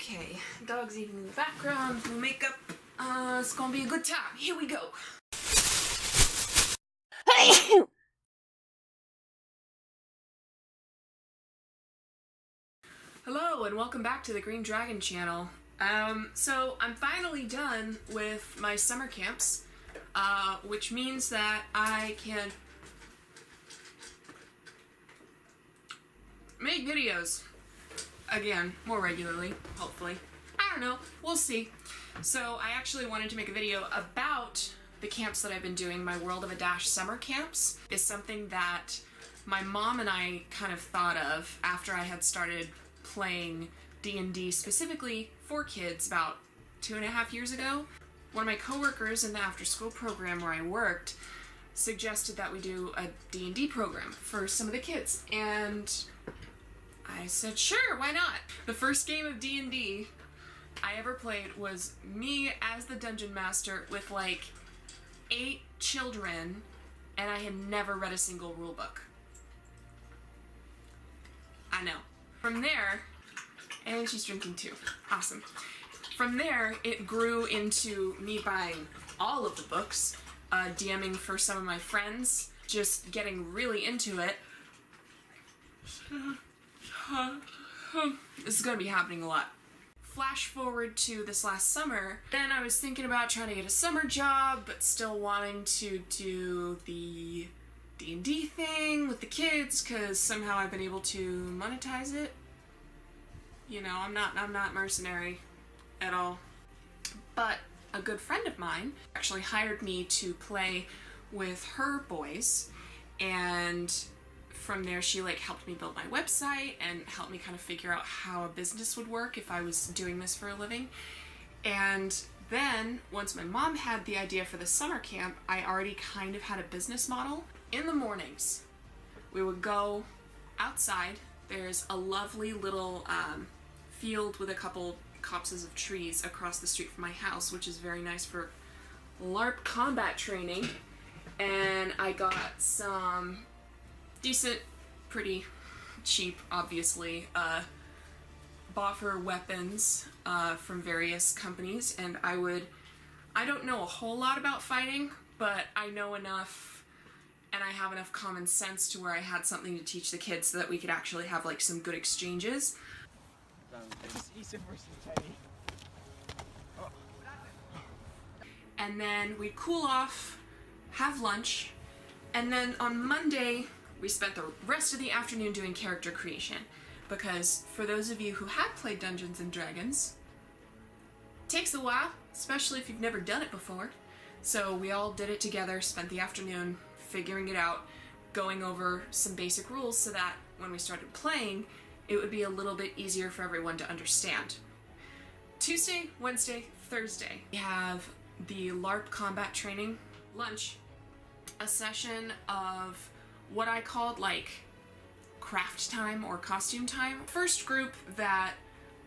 Okay, dog's eating in the background, no makeup. It's gonna be a good time. Here we go. Hello and welcome back to the Green Dragon channel. So I'm finally done with my summer camps, which means that I can make videos again, more regularly, hopefully. I don't know, we'll see. So I actually wanted to make a video about the camps that I've been doing. My World of Adash summer camps is something that my mom and I kind of thought of after I had started playing D&D specifically for kids about 2.5 years ago. One of my coworkers in the after-school program where I worked suggested that we do a D&D program for some of the kids, and I said, sure, why not? The first game of D&D I ever played was me as the dungeon master with like 8 children, and I had never read a single rule book. I know. From there, and she's drinking too. Awesome. From there, it grew into me buying all of the books, DMing for some of my friends, just getting really into it. This is going to be happening a lot. Flash forward to this last summer, then I was thinking about trying to get a summer job, but still wanting to do the D&D thing with the kids, because somehow I've been able to monetize it. You know, I'm not mercenary at all. But a good friend of mine actually hired me to play with her boys, and from there she like helped me build my website and helped me kind of figure out how a business would work if I was doing this for a living. And then once my mom had the idea for the summer camp, I already kind of had a business model. In the mornings, we would go outside. There's a lovely little field with a couple copses of trees across the street from my house, which is very nice for LARP combat training. And I got some decent, pretty cheap, obviously, boffer weapons from various companies, and I don't know a whole lot about fighting, but I know enough, and I have enough common sense to where I had something to teach the kids so that we could actually have like some good exchanges. And then we'd cool off, have lunch, and then on Monday we spent the rest of the afternoon doing character creation, because for those of you who have played Dungeons and Dragons, it takes a while, especially if you've never done it before. So we all did it together, spent the afternoon figuring it out, going over some basic rules so that when we started playing, it would be a little bit easier for everyone to understand. Tuesday, Wednesday, Thursday, we have the LARP combat training, lunch, a session of what I called like craft time or costume time. First group that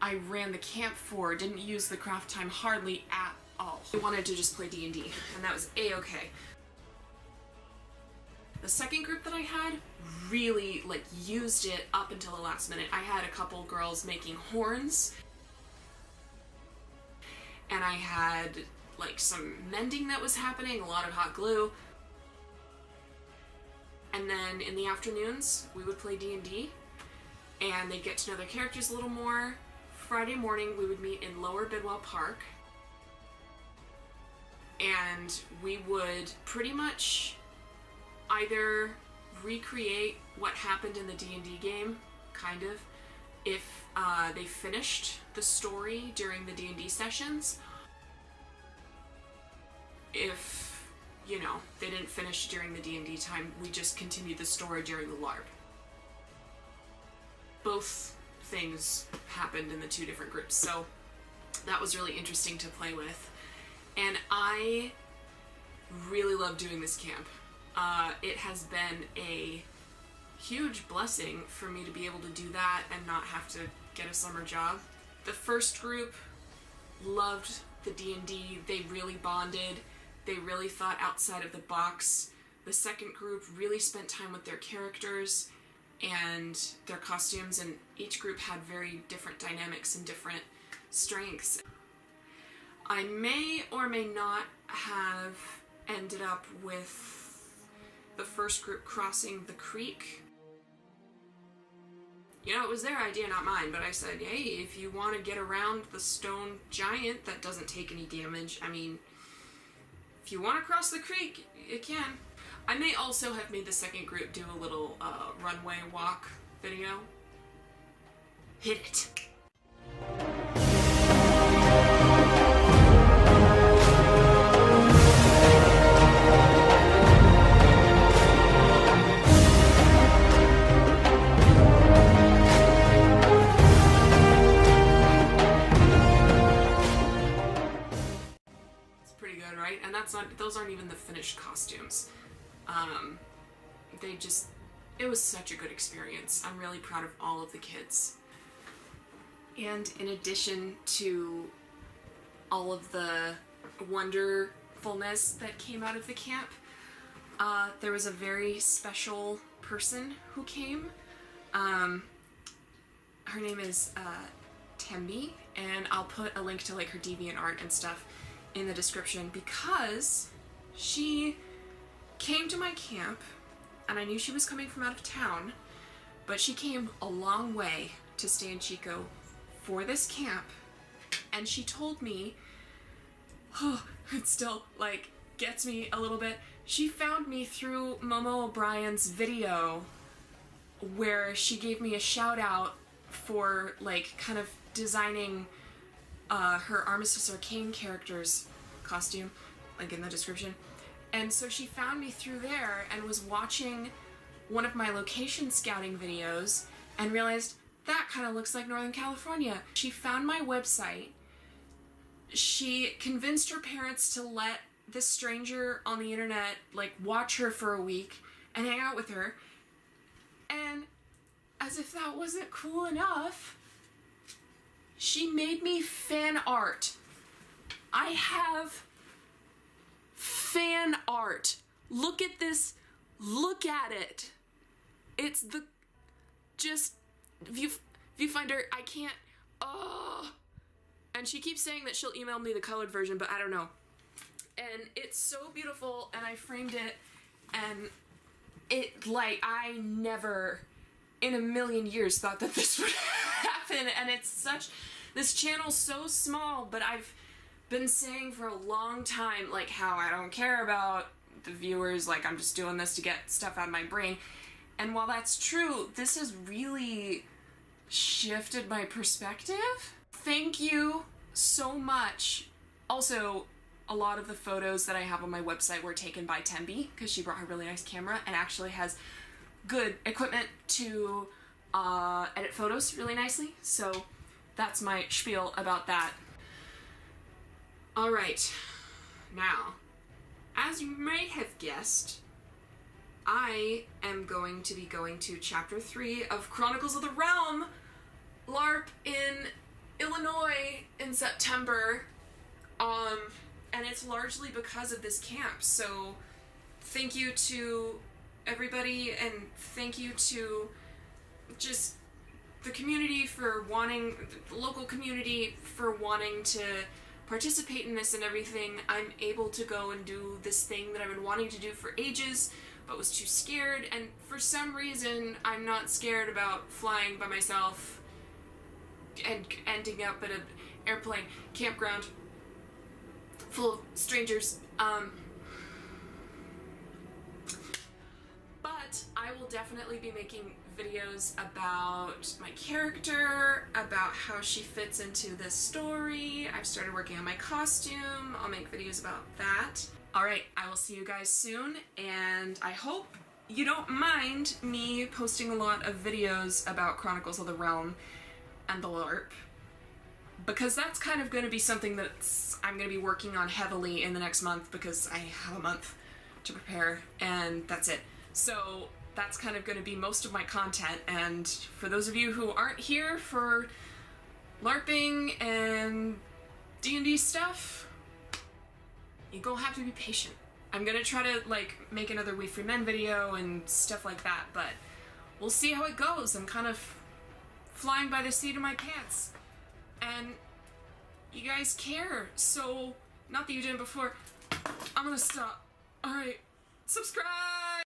I ran the camp for didn't use the craft time hardly at all. They wanted to just play D&D, and that was a-okay. The second group that I had really like used it up until the last minute. I had a couple girls making horns, and I had like some mending that was happening, a lot of hot glue. And then in the afternoons, we would play D&D, and they'd get to know their characters a little more. Friday morning, we would meet in Lower Bidwell Park, and we would pretty much either recreate what happened in the D&D game, kind of, if they finished the story during the D&D sessions. If, you know, they didn't finish during the D&D time, we just continued the story during the LARP. Both things happened in the two different groups, so that was really interesting to play with. And I really love doing this camp. It has been a huge blessing for me to be able to do that and not have to get a summer job. The first group loved the D&D, they really bonded. They really thought outside of the box. The second group really spent time with their characters, and their costumes, and each group had very different dynamics and different strengths. I may or may not have ended up with the first group crossing the creek. You know, it was their idea, not mine, but I said, hey, if you want to get around the stone giant that doesn't take any damage, I mean, if you want to cross the creek, you can. I may also have made the second group do a little runway walk video. Hit it. It's pretty good, right? And those aren't even the finished costumes. It was such a good experience. I'm really proud of all of the kids. And in addition to all of the wonderfulness that came out of the camp, there was a very special person who came. Her name is Tembie, and I'll put a link to like her DeviantArt and stuff in the description, because she came to my camp, and I knew she was coming from out of town, but she came a long way to stay in Chico for this camp, and she told me, oh, it still like gets me a little bit, she found me through Momo O'Brien's video where she gave me a shout out for like kind of designing her Armistice Arcane character's costume, like in the description. And so she found me through there and was watching one of my location scouting videos and realized that kind of looks like Northern California. She found my website. She convinced her parents to let this stranger on the internet like watch her for a week and hang out with her. And as if that wasn't cool enough, she made me fan art. I have fan art. Look at this. Look at it. It's the just viewfinder. I can't. Oh. And she keeps saying that she'll email me the colored version, but I don't know. And it's so beautiful, and I framed it, and it, like, I never in a million years thought that this would happen. And it's such, this channel's so small, but I've been saying for a long time, like, how I don't care about the viewers, like, I'm just doing this to get stuff out of my brain. And while that's true, this has really shifted my perspective. Thank you so much. Also, a lot of the photos that I have on my website were taken by Tembie, because she brought her really nice camera and actually has good equipment to edit photos really nicely. So that's my spiel about that. Alright, now, as you may have guessed, I am going to be going to Chapter 3 of Chronicles of the Realm LARP in Illinois in September, and it's largely because of this camp. So thank you to everybody, and thank you to just the community for wanting, the local community for wanting to participate in this and everything. I'm able to go and do this thing that I've been wanting to do for ages, but was too scared, and for some reason I'm not scared about flying by myself and ending up at an airplane campground full of strangers. But I will definitely be making videos about my character, about how she fits into this story. I've started working on my costume. I'll make videos about that. Alright, I will see you guys soon, and I hope you don't mind me posting a lot of videos about Chronicles of the Realm and the LARP, because that's kind of going to be something that I'm going to be working on heavily in the next month, because I have a month to prepare, and that's it. So that's kind of going to be most of my content, and for those of you who aren't here for LARPing and D&D stuff, you're gonna have to be patient. I'm gonna try to, like, make another We Free Men video and stuff like that, but we'll see how it goes. I'm kind of flying by the seat of my pants. And you guys care, so not that you didn't before. I'm gonna stop. Alright, subscribe!